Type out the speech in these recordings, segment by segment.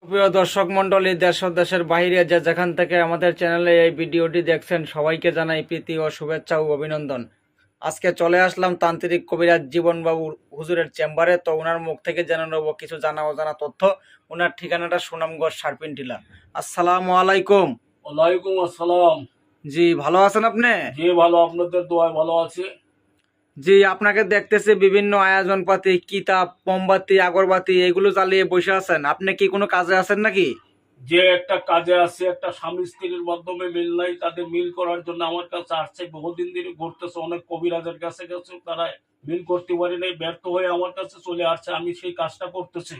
প্রিয় দর্শক মন্ডলী, দেশ ও দেশের বাইরে যে যেখান থেকে আমাদের চ্যানেলে এই ভিডিওটি দেখছেন সবাইকে জানাই প্রীতি ও শুভেচ্ছা ও অভিনন্দন। আজকে চলে আসলাম তান্ত্রিক কবিরাজ জীবনবাবু হুজুরের চেম্বারে। তো ওনার মুখ থেকে জেনে নেব কিছু জানা অজানা তথ্য। ওনার ঠিকানাটা সুনামগঞ্জ সারপিন টিলা। আসসালামু আলাইকুম। ওয়ালাইকুম আসসালাম। জি, ভালো আছেন আপনি? জি ভালো, আপনাদের দোয়ায় ভালো আছে। জি, আপনাকে দেখতেছি বিভিন্ন আয়োজন পাতি, কিতাব, মোমবাতি, আগরবাতি এগুলো জ্বালিয়ে বসে আছেন। আপনি কি কোনো কাজে আছেন নাকি? যে একটা কাজে আছে, একটা স্বামী স্ত্রীর মাধ্যমে মিল নাই, তাদের মিল করার জন্য আমার কাছে আসছে। বহুদিন ধরে ঘুরতেছে, অনেক কবিরাজের কাছে গেছে, তারা মিল করতে পারে নাই, ব্যর্থ হয়ে আমার কাছে চলে আসছে। আমি সেই কাজটা করতেছি।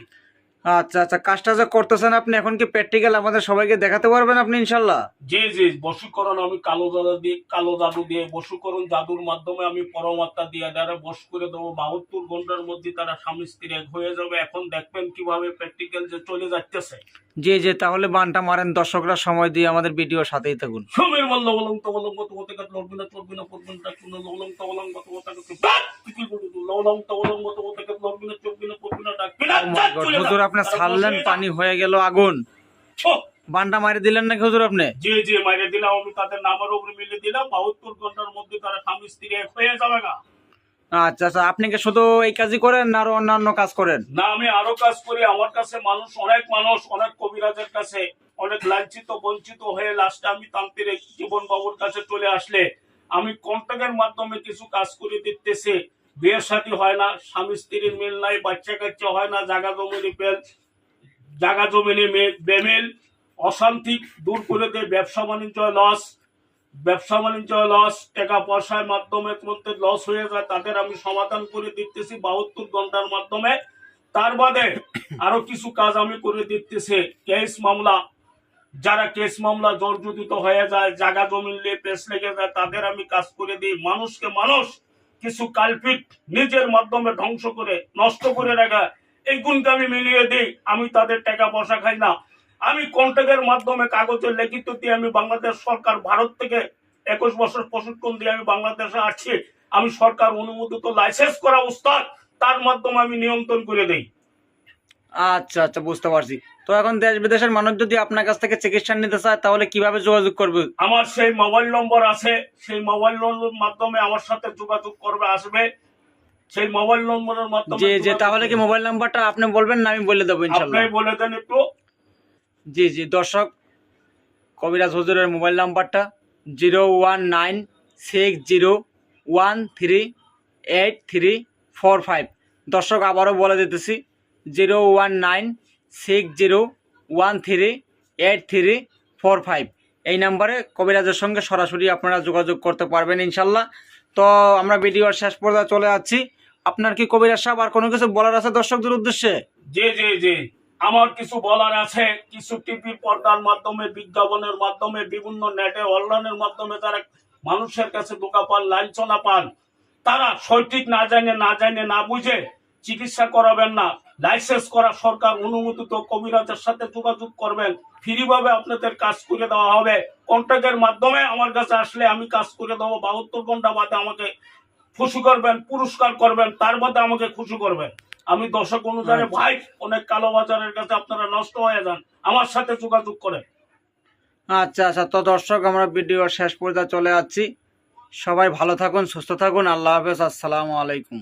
আচ্ছা আচ্ছা, কাজটা যে করতেছেন আপনি, এখন কি প্র্যাকটিক্যাল আমাদের সবাইকে দেখাতে পারবেন আপনি ইনশাল্লাহ? জি জি, বশীকরণ আমি কালো জাদু দিয়ে বশীকরণ জাদুর মাধ্যমে আমি পরমাত্মা দিয়ে দ্বারা বশ করে দেবো। 72 ঘন্টার মধ্যে তারা স্বামী স্ত্রী এক হয়ে যাবে। এখন দেখবেন কিভাবে প্র্যাকটিক্যাল যে চলে যাচ্ছে। জি জি, তাহলে বানটা মারেন, দর্শকরা সময় দিয়ে আমাদের ভিডিওর সাথেই থাকুন। সমীর বলল বলং তো বলং কত কত কাট লড়বি না চড়বি না করবেন তা শুনে ললং তো বলং কত কত কাট বাট কি বলবো ললং তো বলং কত কত কাট লড়বি না চড়বি না করবি না ডাকবি না চাট চলে যা। হুজুর আপনি ছাড়লেন, পানি হয়ে গেল আগুন। বানটা মারি দিলেন নাকি হুজুর আপনি? জি জি, মাইরে দিলাম আমি, তাদের নামের উপরে মিলে দিলাম। 72 ঘন্টার মধ্যে তারা স্বামী স্ত্রী এক হয়ে যাবে না। আচ্ছা আচ্ছা, আপনি কি শুধু এই কাজই করেন না আরো অন্যান্য কাজ করেন? না, আমি আরো কাজ করি। আমার কাছে মানুষ অনেক কবিরাজের কাছে অনেক লাঞ্ছিত বঞ্চিত হয়ে লাস্টে আমি তান্ত্রিক জীবন বাবুর কাছে চলে আসলে আমি কন্ট্যাক্টের মাধ্যমে কিছু কাজ করে দিতেছি। বিয়ের সাথী হয় না, স্বামী স্ত্রীর মিল নাই, বাচ্চা কাচ্চা হয় না, জাগা জমিনে বেমেল, অশান্তি দূর করে দেয়, ব্যবসা বাণিজ্য লস, টাকা পয়সার মাধ্যমে মধ্যে লস হয়ে যায়, তাদের আমি সমাধান করে দিতেছি 72 ঘন্টার মাধ্যমে। তার বাদে আরো কিছু কাজ আমি করে দিতেছি। যারা কেস মামলা জর্জরিত হয়ে যায়, জায়গা জমি নিয়ে পেশ লেগে যায়, তাদের আমি কাজ করে দিই। মানুষ কিছু কালপিট নিজের মাধ্যমে ধ্বংস করে নষ্ট করে রাখা, এই গুণকে আমি মিলিয়ে দিই। আমি তাদের টাকা পয়সা খাই না। আমি কন্ট্যাক্টের মাধ্যমে কাগজে লিখিত দিয়ে আমি বাংলাদেশ সরকার, ভারত থেকে 21 বছর প্রশিক্ষণ দিয়ে আমি বাংলাদেশে আসছি। আমি সরকার অনুমোদিত লাইসেন্স করা উস্তাদ, তার মাধ্যমে আমি নিয়ন্ত্রণ করে দেই। আচ্ছা আচ্ছা, বুঝতে পারছি। তো এখন দেশ বিদেশের মানুষ যদি আপনার কাছ থেকে চিকিৎসা নিতে চায় তাহলে কিভাবে যোগাযোগ করবে? আমার সেই মোবাইল নম্বর আছে, সেই মোবাইল নম্বরের মাধ্যমে আমার সাথে যোগাযোগ করবে, আসবে। সেই মোবাইল নম্বরের মাধ্যমে জি জি, তাহলে কি মোবাইল নাম্বারটা আপনি বলবেন না আমি বলে দেবো ইনশাল্লাহ? আপনি বলে দেন একটু। জি জি, দর্শক, কবিরাজ হুজুরের মোবাইল নাম্বারটা 01960138345। দর্শক, আবারও বলে দিতেছি 01960138345। এই নাম্বারে কবিরাজের সঙ্গে সরাসরি আপনারা যোগাযোগ করতে পারবেন ইনশাল্লাহ। তো আমরা ভিডিওর শেষ পর্যায়ে চলে যাচ্ছি। আপনার কি কবিরাজ সাহেব আর কোনো কিছু বলার আছে দর্শকদের উদ্দেশ্যে? জি জি জি, আমার কিছু বলার আছে। কিছু টিভির পর্দার মাধ্যমে, বিজ্ঞাপনের মাধ্যমে, বিভিন্ন নেটে অনলাইনের মাধ্যমে যারা মানুষের কাছে ধোঁকা পান, লাঞ্ছনা পান, তারা সঠিক না বুঝে চিকিৎসা করাবেন না। লাইসেন্স করা সরকার অনুমোদিত কবিরাজের সাথে যোগাযোগ করবেন, ফ্রি ভাবে আপনাদের কাজ করে দেওয়া হবে। কন্ট্রাক্টের মাধ্যমে আমার কাছে আসলে আমি কাজ করে দেবো। 72 ঘন্টা বাদে আমাকে খুশি করবেন, পুরস্কার করবেন, তার বাদে আমাকে খুশি করবেন। আমি দর্শক অনুযায়ী ভাই, অনেক কালো বাজারের কাছে আপনারা নষ্ট হয়ে যান, আমার সাথে যোগাযোগ করেন। আচ্ছা আচ্ছা, তো দর্শক, আমরা ভিডিওর শেষ পর্যায়ে চলে যাচ্ছি। সবাই ভালো থাকুন, সুস্থ থাকুন, আল্লাহ হাফেজ, আসসালামু আলাইকুম।